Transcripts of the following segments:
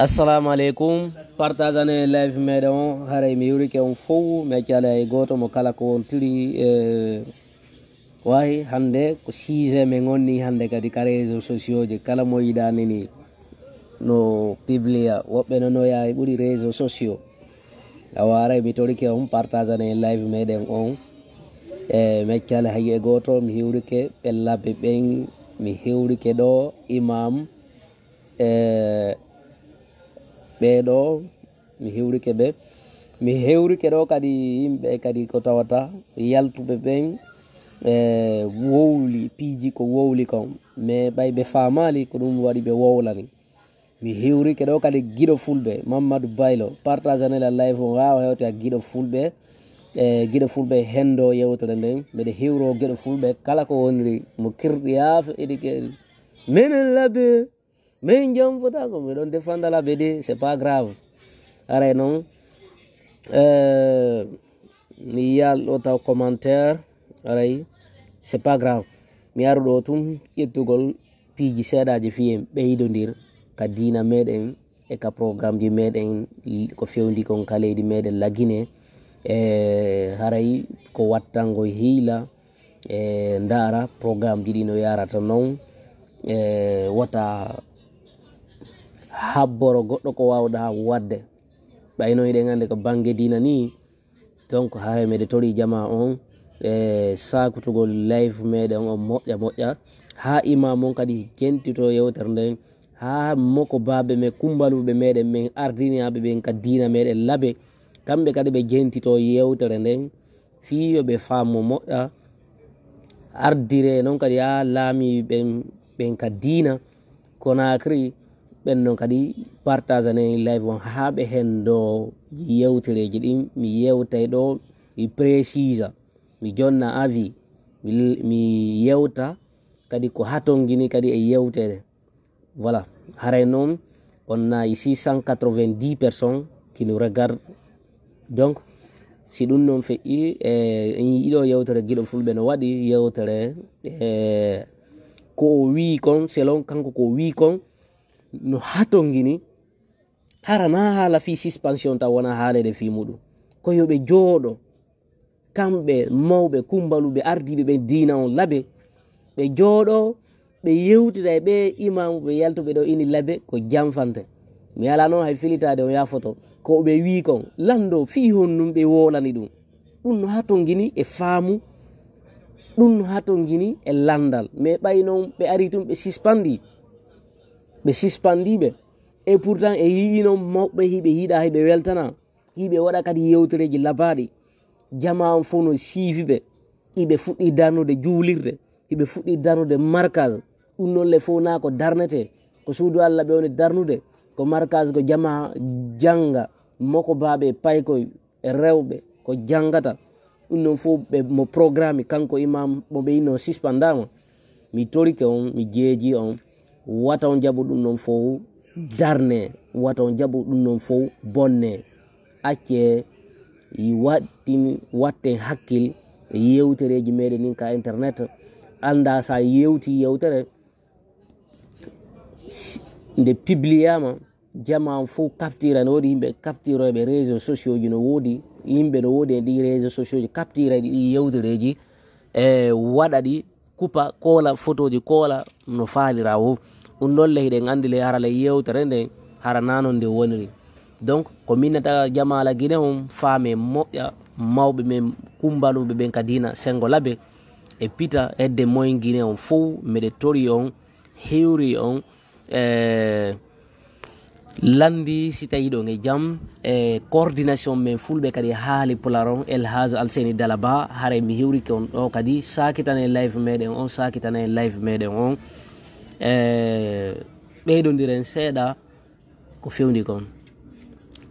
assalamu alaikum partagane live meɗen on haray mi yurike on fof mi accala e goto mo kala ko on tiri wayi hande ko sujet min gonni hande kadi ka réseaux sociaux ji kala mo yiɗani ni no publia woɓɓe nonoya e ɓuuri réseaux sociaux awa aray mi torike on partagane live meɗen on mi accala hay e goto mi hiwrike ɓe labbe ɓen mi hewrike ɗo imam ɓeɗo mi hewrike ɓe mi hewrike ɗo kadi yimɓe kadi ko tawata yaltuɓe ɓen wowli piiji ko wowli kon mais ɓay ɓe famali ko ɗum waɗi ɓe wowlani mi hewrike ɗo kadi guiɗo fulɓe Mamadou Baylo partageanela live on wawa hewte a guiɗo fulɓe guiɗo fulɓe hendo yewtere nden mbeɗa hewro guiɗo fulɓe kala ko woniri mo kirɗi yaafa éɗikeɗi minen labbe min jom fotako miɗon defanda labbe de c'est pas grave aray noon mi yiyal ɗo taw commentaire aray c'est pas grave mi aru ɗo tum ƴettugol piiji seeɗaji fiyen ɓeydodir ka dina meɗen e ka programme ji meɗen ko fewndi kon ka leydi meɗen lagine haray ko wattango hiila ndara programme ji ɗi no yarata noon wata habboro goɗɗo ko wawɗa wadde ɓayno eɗen ande ko banggue dina ni donc haray meɗe tori jama on sakutugol live meɗen on moƴƴa moƴƴa ha imam on kadi jentito yewtere nden ha moko babe me kumbaluɓe meɗen min ardiniyaɓe ɓen ka dina meɗen laabe kamɓe kadi ɓe jentito yewtere nden fiyo ɓe fammo moƴƴa ardire noon kadi ha laami ɓen ka dina Conakry ɓen noon kadi partagane live on ha ɓe hen do yewtereji ɗin mi yewtay ɗo mi précisa mi jonna avis mi yewta kadi ko hatongini kadi e yewtere voilà haray noon on a 690 personnes qui nous regardent donc si ɗum noon feƴƴi yiɗo yewtere guiɗo fulɓe no waɗi yewtere ko o wi kon selon kanko ko wi kon no hatongini harana haala fi suspension taw wona haalede fi muɗum ko yoɓe jooɗo kamɓe mawɓe kumbaluɓe ardiɓe ɓe dina on laabe ɓe jooɗo ɓe yewtida e ɓe imam ɓe yaltuɓe ɗo ini laabe ko jamfante mi ala noon hay filitade o yafoto ko ɓe wi kon lando fi honnum ɓe wolani ɗum ɗum no hatongini e faamu ɗum no hatongini e landal mais ɓay noon ɓe ari tum ɓe suspendiɓe et pourtant e yii noon mawɓe hiɓe yiiɗa hiɓe weltana hiɓe waɗa kadi yewtereji labaɗi jama on fof no siifiɓe hiɓe fuɗɗi darnude juulirde hiɓe fuɗɗi darnude markage ɗum noon le fof na ko darnete ko suudu Allah ɓe woni darnude ko markage ko jama janga moko baɓe paykoy e rewɓe ko jangata ɗum noon fof ɓe mo programme kanko imam mo ɓe yinno suspendama mi torike on mi jeeji on wata on jaɓu ɗum noon fof darne wata on jaɓu ɗum noon fof bonne acce watten hakkil e yewtereji meɗen nin ka internet anda sa yewti yewtere nde publiama jama on fof captira ne woodi yimɓe captiroɓe réseaux sociaux ji no woodi yimɓe no woodi e ɗi réseaux sociaux ji captira ɗi yewtereji e waɗa ɗi kupa koola photo ji koola no faalira wo ɗum ɗon le hiɗen andi le harala yewtere nde hara nanon nde woniri donc ko minnata jamala guine on faame moƴƴa mawɓe men kumbaluɓe ɓen ka dina sengo laabe e pita edde moyen guine on fof mbeɗe tori on hewri on landi si tawi ɗon e jaam e coordination men fulɓe kadi haali pularon Elhaj Alseni Dalaba hare mi hewrike on ɗo kadi sakitane live meɗen on sakitane live meɗen on ɓeydodiren seeɗa ko fewndi kon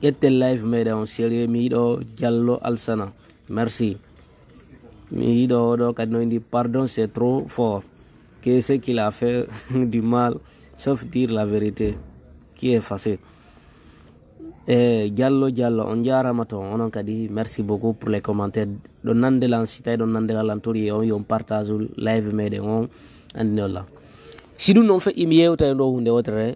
ƴetten live meɗen on sérieux mi yiɗo Diallo Alsana merci mi yiɗo oɗo kadi no indi pardon c'est trop fort que ce qu'il a fait du mal sauf dire la vérité qui est facile Diallo on jarama to onon kadi merci beaucoup pour les commentaires ɗo nandelan si tawi ɗon nandelal an tori on yon partage live meɗen on andinolla si ɗum noon feƴƴi mi yewta e ɗo hunde wotere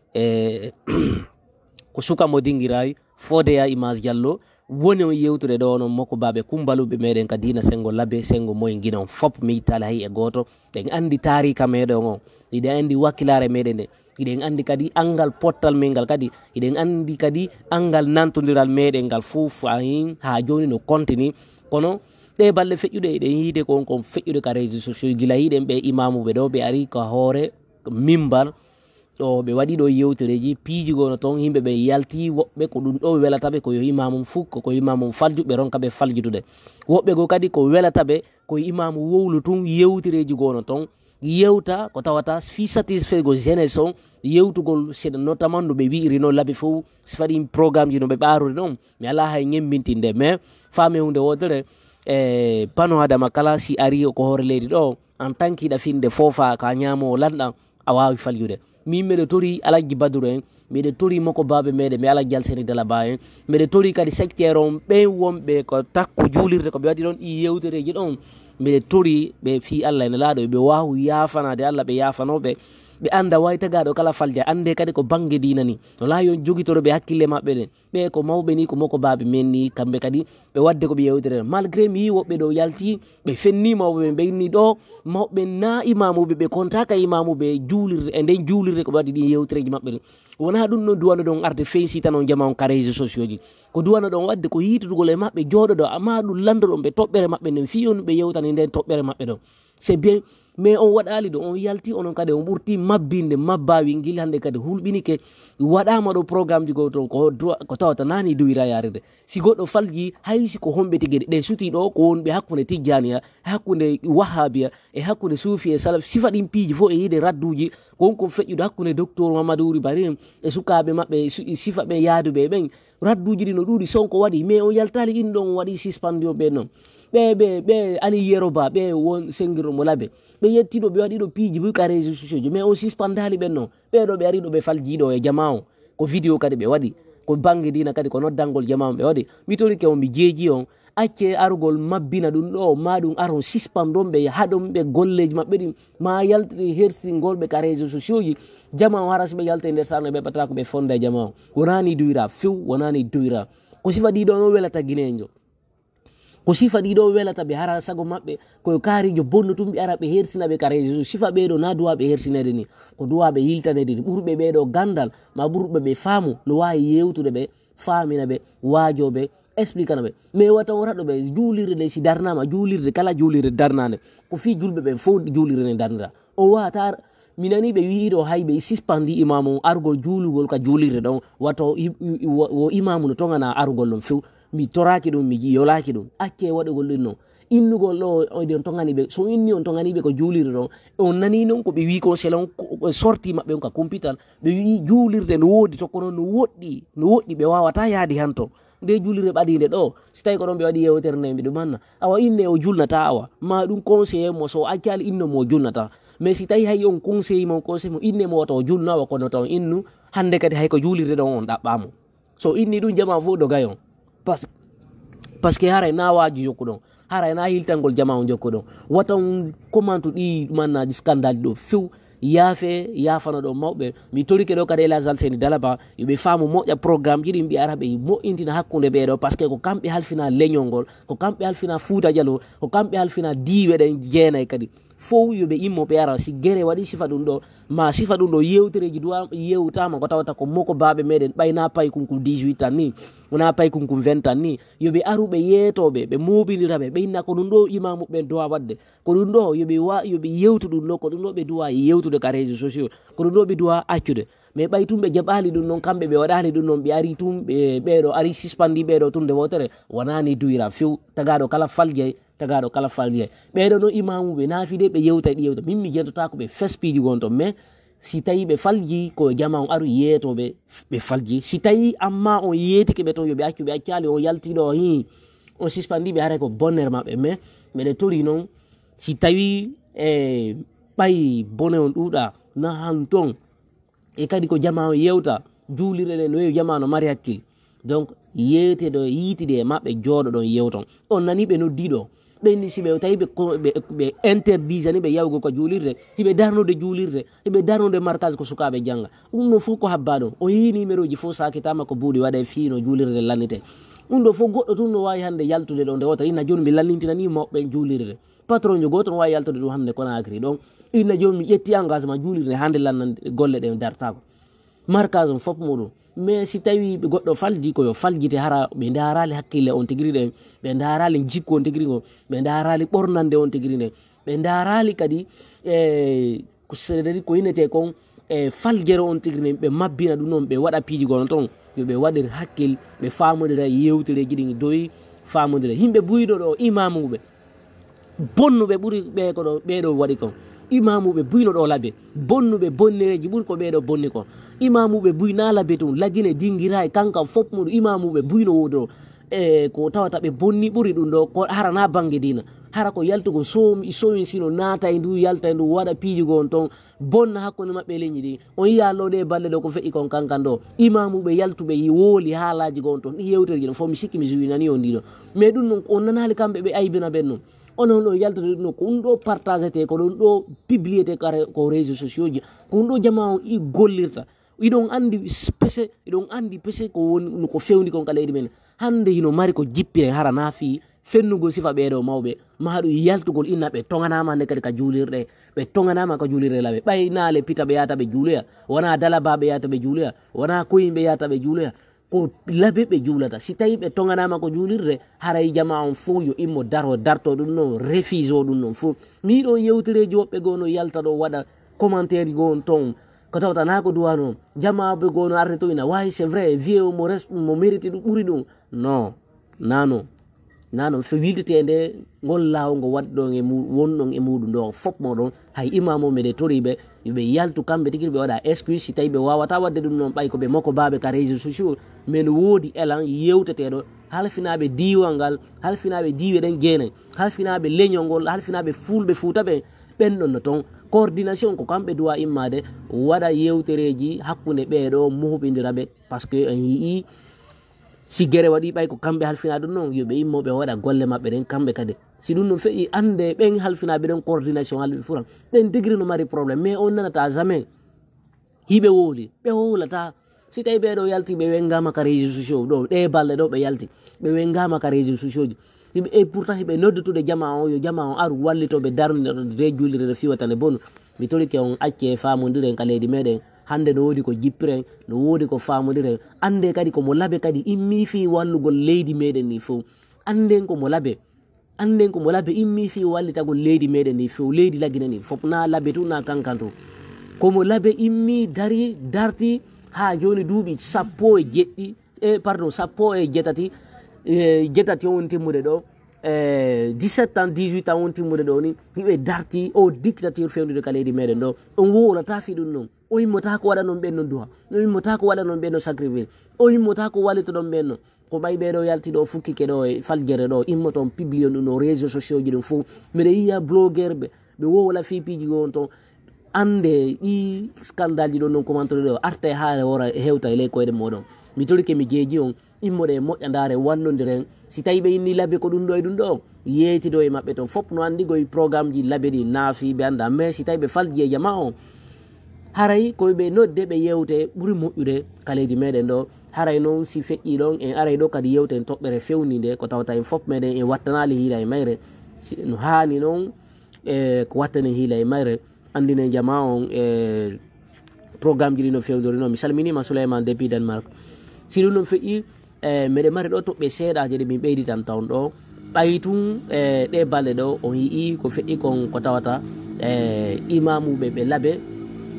ko suka mo dingiray Fodeya Image Diallo woni on yewtude ɗo noon makko baɓe kumbaluɓe meɗen ka dina sengo labbe sengo moyen guinon fop mi yittali hay e goto ɗen andi tarika meɗen o iɗen andi wakkilare meɗen nde iɗen andi kadi angal pottal men ngal kadi iɗen andi kadi angal nantodiral meɗen ngal fof ayin ha joni no continue kono ɗe balle feƴƴuɗe eɗen yiide kon kon feƴƴude ka réseaux sociaux gila hiɗen ɓe imamuɓe ɗo ɓe ari ka hoore mimbar ɗo ɓe waɗi ɗo yewtereji piijigono toon yimɓe ɓe yalti woɓɓe ko ɗum ɗo welataɓe ko yo imamum fukko ko imamum faljuɓe ronkaɓe faljitude woɓɓe go kadi ko welataɓe ko imamu wowlu tun yewtereji gono toon yewta ko tawata fi satisfait go jeunesse on yewtugol seɗa notamment no ɓe wiiri no laaɓe fof si faɗi programme ji no ɓe ɓarude ɗon mi ala hay ñembintinde mais faami hunde wodere pano adama kala si ari ko hoore leydi ɗo en tant que iɗa finde foofa ka ñamowo lanɗan a wawi faljude min mbeɗe tori alhaji badou en mbeɗe tori makko baɓe meɗen mi alhaji alseni dalaba en mbeɗe tori kadi sectaire on ɓen wonɓe ko takko juulirde koɓe waɗi ɗon ɗi yewtereji ɗon mbeɗe tori ɓe fi allah ene laaɗo ɓe wawu yafanade allah ɓe yafanoɓe ɓe anda way tagaɗo kala falja ande kadi ko banggue dina ni wala yon jogitoro ɓe hakkille mabɓe ɗen ɓe ko mawɓe ni ko makko baɓe men ni kamɓe kadi ɓe wadde koɓe yewtere malgré mi yi woɓɓe ɗo yalti ɓe fenni mawɓe ɓe ɓenni ɗo mawɓe na imamuɓe ɓe kontaka imamuɓe juulirde e nden juulirde koɓe waɗi ɗin yewtereji mabɓe ɗen wona ɗum ɗon duwano ɗon arde fensi tan on jama on ka réseaux sociaux ji ko duwano ɗon wadde ko yitutugol e mabɓe jooɗoɗo amma ɗum lando ɗon ɓe toɓɓere mabɓe nden fi on ɓe yewtani nden toɓɓere mabɓe ɗon c'est bien mais on waɗali ɗo on yalti onon kadi on ɓurti mabbinde mabbawi guil hande kadi hulɓinike waɗama ɗo programme ji go toon ko tawata nani duwira yaride si goɗɗo falji haysi ko homɓe tigui ɗe suti ɗo ko wonɓe hakkude tijjaniya hakkude wahabiya e hakkude suufi e salaf sifa ɗin piiji fo e yiide radduji konko feƴƴude hakkude docteur mamadouri bari e sukaɓe mabɓe sifa ɓe yaaduɓe ɓen radduji ɗi no ɗuuɗi sonko waɗi mais on yaltali in ɗon waɗi suspendio ɓe noon ɓe ani yeroba ɓe won senguirɗomo laabe ɓe yettiɗo ɓe waɗiɗo piiji buy ka réseaux sociaux ji mais on suspendali ɓen noon ɓeɗo ɓe ariɗo ɓe faljiɗo e jama o ko vidéo kadi ɓe waɗi ko banggue dina kadi ko noddangol jama o ɓe waɗi mi torike on mi jeeji on acce arugol mabbina ɗum ɗo ma ɗum aron suspendon ɓe haɗon ɓe golleji mabɓe ɗin ma yaltide hersingolɓe ka réseaux sociaux ji jama o hara so ɓe yalta e nder sarno ɓe ɓatata ko ɓe fonda e jama o wonani duwira few wonani duwira ko sifa ɗiɗo no welata guinejo ko sifa ɗiɗo welata ɓe hara sago mabɓe koye kaarijo bonno tum ɓe ara ɓe hersinaɓe ka réseau sifa ɓeɗo na duwaɓe hersinede ni ko duwaɓe yiltanede ni ɓurɓe ɓeɗo gandal ma ɓurɓe ɓe faamu no wawi yewtude ɓe faamina ɓe waajoɓe explique na ɓe mais wata wotaɗo ɓe juulirde nde si darnama juulirde kala juulirde darnade ko fi julɓe ɓe fof juulirde nde darnira o wata mi nani ɓe wiiɗo hay ɓe suspendi imamu arugol juulugol ka juulirde ɗon wata o imamu no togana arugol ɗon few mi toraki ɗum mi yolaki ɗum acce waɗugol ɗin noon innugol ɗo oɗon toganiɓe so inni on toganiɓe ko juulirde ɗon on nani noon koɓe wi ko selon sorti mabɓe on ka computal ɓe wi juulirde no woodi tokko noon no woɗɗi ɓe wawata yaadi hanto nde juulirde ɓaɗide ɗo si tawi ko ɗon ɓe waɗi yewtere nde mbiɗum manna awa inne o julnata awa ma ɗum conseillé mo so accali inno mo julnata mais si tawi hay on conseil mo inne mo wata o julno awa kono taw innu hande kadi hay ko juulirde ɗon on ɗaɓɓamo so inni ɗum jama fof dogay on par ce que haray na waji jokku ɗon haray na hiltangol jama o jokku ɗon watan commentu ɗi mannaji scandale ɗo few yaafe yafana ɗo mawɓe mi torike ɗo kadi Elhadji Alseni Dalaba yoɓe faamu moƴƴa programme ji ɗin ɓe ara ɓe moƴƴintina hakkude ɓeɗo par ce que ko kamɓe halfina leñol ngol ko kamɓe halfina Fouta Diallo ko kamɓe halfina diiwe ɗen jeenayi kadi fof yoɓe immo ɓe ara si guere waɗi sifa ɗum ɗo ma sifa ɗum ɗo yewtereji yewtama ko tawata ko moko baɓe meɗen ɓayna payi kunkum 18 tan ni wona payi kunkum 20 tan ni yoɓe aruɓe yeetoɓe ɓe moɓiniraɓe ɓeyna ko ɗum ɗo imamuɓe duwa wadde ko ɗum ɗo yoɓe yewtu ɗum ɗo ko ɗum ɗo ɓe duwa yewtude ka réseaux sociaux ko ɗum ɗo ɓe duwa accude mais ɓay tum ɓe jaɓali ɗum noon kamɓe ɓe waɗali ɗum noon ɓe ari tum ɓeɗo ari suspendi ɓeɗo tum nde wotere wonani duwira few tagaɗo kala faljey ɓeɗo no imamuɓe naafide ɓe yewta ɗi yewta min mi jentotako ɓe fespiji gon ton mais si tawi ɓe falji ko jama on aru yeetoɓe ɓe falji si tawi amma on yeetike ɓe toon yoɓe accu ɓe accali on yaltiɗo hi on suspendi ɓe haray ko bonnere mabɓe mais mbeɗe tori noon si tawi ɓayi bone on ɗuuɗa na han ton e kadi ko jama o yewta juulirɗe ɗe no wewi jama no mari hakkille donc yeeteɗo yiitide e mabɓe jooɗo ɗon yewton on nani ɓe noddiɗo ɓenni si ɓe tawi ɓe interdisani ɓe yawgo ko juulirde hiɓe darnude juulirde hiɓe darnude markage ko sukaɓe jangga ɗum ɗo fof ko habba ɗo o yi numéro ji fof sakitama ko buuɗi waɗa fiino juulirde lannite ɗum ɗo fof goɗɗo tun no wawi hande yaltude ɗo nde wota inna joni mi lallintinani mawɓe juulirde patron jo goto no wawi yaltude ɗum hande Conakry ɗon inna joni mi ƴetti engagement juulirde hande lannande golle ɗe dartako markage on fof muɗum mais si tawi goɗɗo falji koyo faljite hara ɓe darali hakkille on tigiri ɗen ɓe darali jikku on tigiri ngo ɓe darali ɓornande on tigiri nden ɓe darali kadi ko yinete kon faljere on tigiri nden ɓe mabbina ɗum noon ɓe waɗa piiji gono toon yoɓe waɗir hakkil ɓe famodira yewtireji ɗi doyi famodira yimɓe buyɗo ɗo imamuɓe bonnuɓe ɓuuri ɓe ko ɗo ɓeɗo waɗi kon imamuɓe buyno ɗo laabe bonnuɓe bonnereji ɓuuri ko ɓeɗo bonni kon imamuɓe buyna laabe tun lagine dinguira e kanka fof muɗum imamuɓe buyno wodo ko tawata ɓe bonni ɓuuri ɗum ɗo ko harana banggue dina hara ko yaltugo somi sino naata e ndu yalta e ndu waɗa piijugo on toon bonna hakkude mabɓe leñi ɗi on yiya ɗo balle ɗo ko feƴƴi kon kankan ɗo imamuɓe yaltuɓe wooli haalaji gon toon ɗi yewtereji ɗon fof mi sikki mi suwinani on ndiɗo mais ɗum noon on nanali kamɓe ɓe aybina ɓen noon onon ɗo yaltude ɗum ɗo ko ɗum ɗo partagete ko ɗum ɗo publiété ko réseau sociaux ji ko ɗum ɗo jama on i gollirta iɗon andi pese iɗon andi pese ko woni ko fewndi kon ka leydi men hande hino mari ko jippire hara na fi fennugo sifa ɓeɗo mawɓe ma ɗum yaltugol inna ɓe toganama nde kadi ka juulirɗe ɓe toganama ka juulirɗe laɓe ɓay naale pita ɓe yata ɓe juuloya wona dalaba ɓe yata ɓe juuloya wona koyin ɓe yata ɓe juuloya ko labe ɓe juulata si tawi ɓe toganama ko juulirde haray jama on fo yo immo darto ɗum noon refuse o ɗum noon fo miɗo yewtereji woɓɓe gono yalta ɗo waɗa commentaire ji gon toon ko tawta na ko duwano jamaɓe gono arde to ina wawi c'est vrai vie o mo mérite ɗum ɓuuri ɗum non nanon so wiltetede ngol law ngo waɗɗon wonɗon e muɗum ɗo fof moɗon hay imamo meɗe toriɓe ɓe yaltu kamɓe tigui ɓe waɗa excuse si tawi ɓe wawata wadde ɗum noon ɓay koɓe makko baɓe ka réseau sociaux mais no woodi élan yewteteɗo halfinaɓe diwal ngal halfinaɓe diwe ɗen jeenayi halfinaɓe leñol ngol halfinaɓe fulɓe fuuta ɓe ɓenɗon no toon coordination ko kamɓe duwa immade waɗa yewtereji hakkude ɓeɗo mohɓidiraɓe par ce que en yii si guere waɗi ɓay ko kamɓe halfina ɗum noon yoɓe immoɓe waɗa golle mabɓe ɗen kamɓe kadi si ɗum ɗum feƴi ande ɓen halfinaɓe ɗen coordination halɓe furan ɗen degré no mari probléme mais on nanata jamais hiɓe wooli ɓe wowlata si tawi ɓeɗo yalti ɓe wengama ka réseau sociaux ɗo ɗe balɗe ɗo ɓe yalti ɓe wengama ka réseau sociaux ji et pourtant hiɓe noddutude jama o yo jama o aru wallitoɓe darnude de juulire nde fiwatande bonu mi torike on acce famodiren ka leydi meɗen hande no woodi ko jippiren no woodi ko famodiren ande kadi komo laabe kadi immi fi wallugol leydi meɗen ni fof anden komo laabe immi fi wallitagol leydi meɗen ni fof leydi lagine ni fof na laabe tu na kankanto komo laabe immi darti ha joni duuɓi sappo e jetati on timmude ɗo 17 ans 18 ans on timmude ɗo ni hiɓe darti o dictature fewnude ka leydi meɗen ɗo on wowlata fi ɗum noon o immota ko waɗa noon ɓenno duha o immota ko waɗa noon ɓenno sacrifice o immota ko wallito ɗon ɓenno ko ɓay ɓeɗo yalti ɗo fukkike ɗo e faljere ɗo immoton publie ɗum no réseau sociaux ji ɗum fof mbiɗa yiya blogueur ɓe wowla fi piiji gon ton ande ɗi scandale ji ɗon noon commentaire ɗo arta ha wora hewta e ley koyɗe moɗon mi torike mi jeeji on immoɗe e moƴƴandare wallodiren si tawi ɓe inni laabe ko ɗum ɗo e ɗum ɗo yeytido e maɓɓe toon fof no andi koye programme ji laabe ɗi naafi ɓe anda mais si tawi ɓe falji e jama o haray koyeɓe nodde ɓe yewte ɓuuri moƴƴude ka leydi meɗen ɗo haray noon si feƴƴi ɗon en aray ɗo kadi yewten toɓɓere fewnide ko tawata en fof meɗen en wattanali hiila e mayre no hani noon ko wattanen hiila e mayre andine jama on programme ji ɗi no fewdori noon mi salminima Souleymane depuis Denmark si ɗum noon feƴƴi meɗe mari ɗo toɓɓe seeɗaje ɗe min ɓeydi tan tawn ɗo ɓayi tun ɗe balɗe ɗo on yii ko feƴƴi kon ko tawata imamuɓe ɓe laabe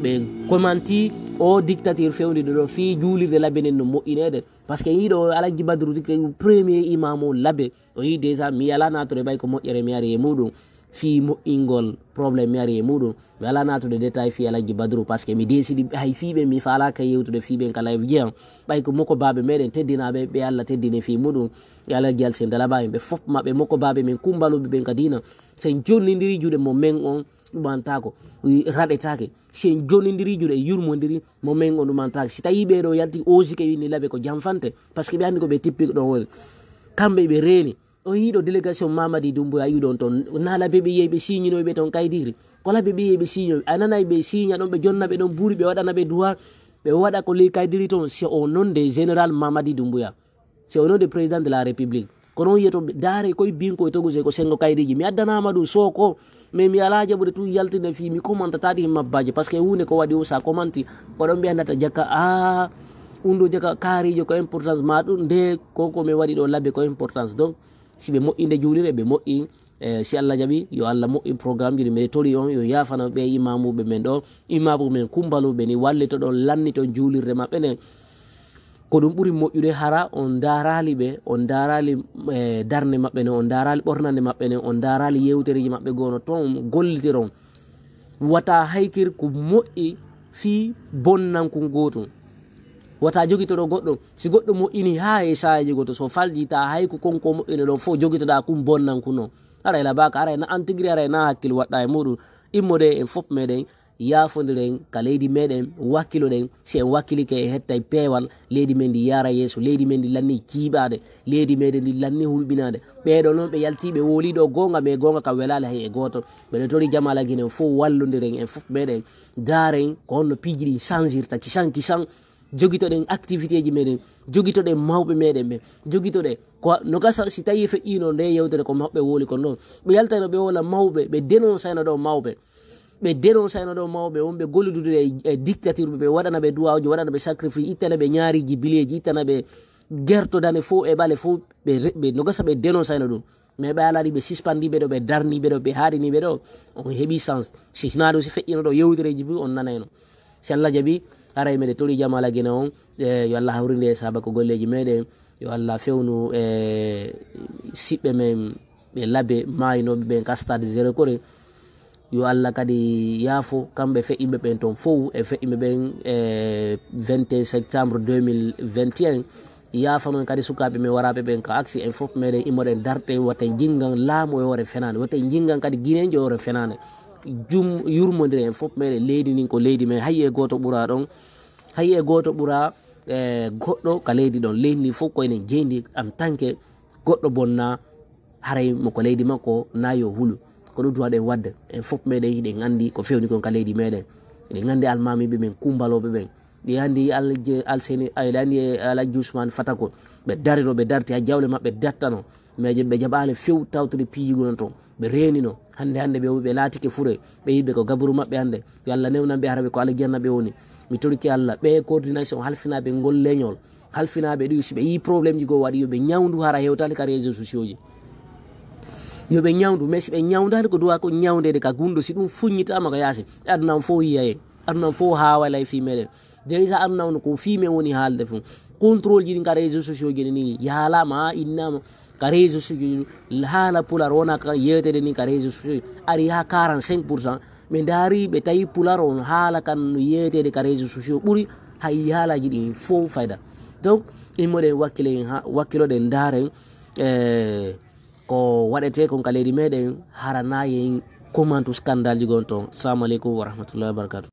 ɓe commenti o dictature fewndide ɗo fi juulirde laabe nden no moƴƴinede par ce que yiiɗo Alhaji Badru premier imam o laabe o yii déjà mi ala natude ɓay ko moƴƴere mi ari e muɗum fi moƴƴingol probléme mi ari e muɗum mi ala natude détail fi Alhaji Badru par ce que mi décidi hay fiɓe mi falaka yewtude fiɓen ka live jeyan ɓay ko moko baɓe meɗen teddinaɓe ɓe Allah teddine fi muɗum e Alhaji Alsen Dalaba ɓe fof maɓɓe moko baɓe men kumbaluɓe ɓen ka dina sen jonnidiri juuɗe mo men on ɗumantako raɗetake sen jonnidiri juuɗe yurmodiri mo men on ɗumantake si tawi ɓeɗo yalti osike winni laaɓe ko jamfante par ce que ɓe andi ko ɓe tippi ɗon woni kamɓe ɓe reeni o yiɗo délégation Mamadi Doumbouya yiɗon ton nala ɓe ɓe yehi ɓe signinoɓe ton kaydiri kola ɓe ɓe yehi ɓe signo a nanay ɓe signa ɗon ɓe jonna ɓe ɗon buuri ɓe waɗana ɓe duwa ɓe waɗa ko ley kaydiri ton c'est au nom de général Mamadi Doumbouya c'est au nom de président de la république kono yiyeto daare koye binkoye togose ko sengo kaydiji mi addanama ɗum soko mais mi ala jaɓude tu yaltinde fi mi commentataɗi mabbaji par ce que hunde ko waɗi o sa commenti koɗon mbiyandata jakka a undo jakka kaarijo ko importance ma ɗum nde koko mi waɗi ɗo labbe ko importance donc si ɓe moƴƴinde juulire ɓe moƴƴi si Allah jaɓi yo Allah moƴƴi programme ji ɗi mbiɗa tori on yo yafana ɓe imamuɓe men ɗo imamuɓe men kumbaluɓe ni wallito ɗon lannito juulirde maɓɓe nden ko ɗum ɓuri moƴƴude hara on darali ɓe on darali darde maɓɓe ne on darali ɓornande maɓɓe ne on darali yewtereji maɓɓe gono ton gollitiron wata haykir ko moƴƴi fi bonnanku gotum wata jogitoɗo goɗɗo si goɗɗo moƴƴini ha e sayaji goto so faljita hayko konko moƴƴine ɗon fof jogitoɗa kum bonnanku noon ara ela baka ara na antigri ara na hakkille waɗɗa e muɗum immode en fof meɗen yafodiren ka leydi meɗen wakkilo ɗen si en wakkilike e hettay peewal leydi men ndi yara yeeso leydi men ndi lanni jiiɓade leydi meɗen ndi lanni hulɓinade ɓeɗo noon ɓe yaltiɓe woliɗo gonga mais gonga ka welali hay e goto ɓeɗen tori jamala guine en fof wallodiren en fof meɗen daren ko honno piiji ɗi changirta kisan kisan jogitoɗen activité ji meɗen jogitoɗen mawɓe meɗen ɓe jogitoɗe ko no gasa si tawi feƴƴino nde yewtere ko maɓɓe woli ko noon ɓe yaltano ɓe wola mawɓe ɓe dénonceno ɗo mawɓe ɓe dénonceno ɗo mawɓe wonɓe gollidude e dictature ɓe waɗana ɓe duwawji waɗana ɓe sacrifice ittana ɓe ñaariji bileji ittana ɓe gertodane fo e ɓale fo ɓe no gasa ɓe dénonceno ɗum mais ɓe alari ɓe suspendiɓe ɗo ɓe darniɓe ɗo ɓe haɗiniɓe ɗo on heeɓi chance sina ɗum si feƴƴino ɗo yewtereji fu on nanayno si Allah jaaɓi aray meɗe tori jamala guena on yo Allah hawrinde e sahaba ko golleji meɗen yo Allah fewnu e siɓɓe men ɓe labbe mayinoɓe ɓen ka stade zéro kore yo Allah kadi yaafo kamɓe feƴƴiɓe ɓen toon fof e feƴƴiɓe ɓen e 21 septembre 2021 yaafanon kadi sukaɓe men waraɓe ɓen ko aksi en fof meɗen immoɗen darɗe watten jinggan laamu e hoore fenade watten jinggan kadi guinejo e hoore fenade jum yurmodire en fof meɗen leydi ndin ko leydi men hay e goto ɓuura ɗon hay e goto ɓuura goɗɗo ka leydi ɗon leydi ndi fof koyenen jeydi en tant que goɗɗo bonna haray mo ko leydi makko na yo huulu ko ɗum duwaɗen wadde en fof meɗen hiɗen andi ko fewni kon ka leydi meɗen eɗen andi almamiɓe men kumbaloɓe ɓen ɗi andi alseni aɗa andi Alhaji Ousmane Fatako ɓe darino ɓe darti ha jawle mabɓe dattano mais ɓe jaɓali few tawtude piijigonon toon ɓe renino hande ɓe laatike fure ɓe yiɓe ko gaburu mabɓe hande yo Allah newnaɓe haraɓe ko aljanna ɓe woni mi torki Allah ɓe coordination halfinaɓe ngol leñol halfinaɓe ɗi si ɓe yi probléme ji goo waɗi yoɓe ñawdu hara hewtali ka réseau sociaux ji yoɓe ñawdu mais si ɓe ñawdali ko duwa ko ñawdede ka gunɗo si ɗum fuññitama ko yaasi adunam fo yiyaye adunam fo hawalay fi meɗen déjà adunam ko fi men woni haalde fo contrôle ji ɗin ka réseau sociaux ji ni yaalama ha innama ka réseau sociaux haala pular wona ka yewtede ni ka réseau sociaux ari ha 45% ɓe daari ɓe tawi pular on haala kan no yewtede ka réseau sociaux ɓuuri hay haalaji ɗi fo fayda donc immoɗen wakkiloɗen daren ko waɗete kon ka leydi meɗen haranayen commentu scandale ji gon toon. Assalamu aleykum wa rahmatullahi wa barakatuh.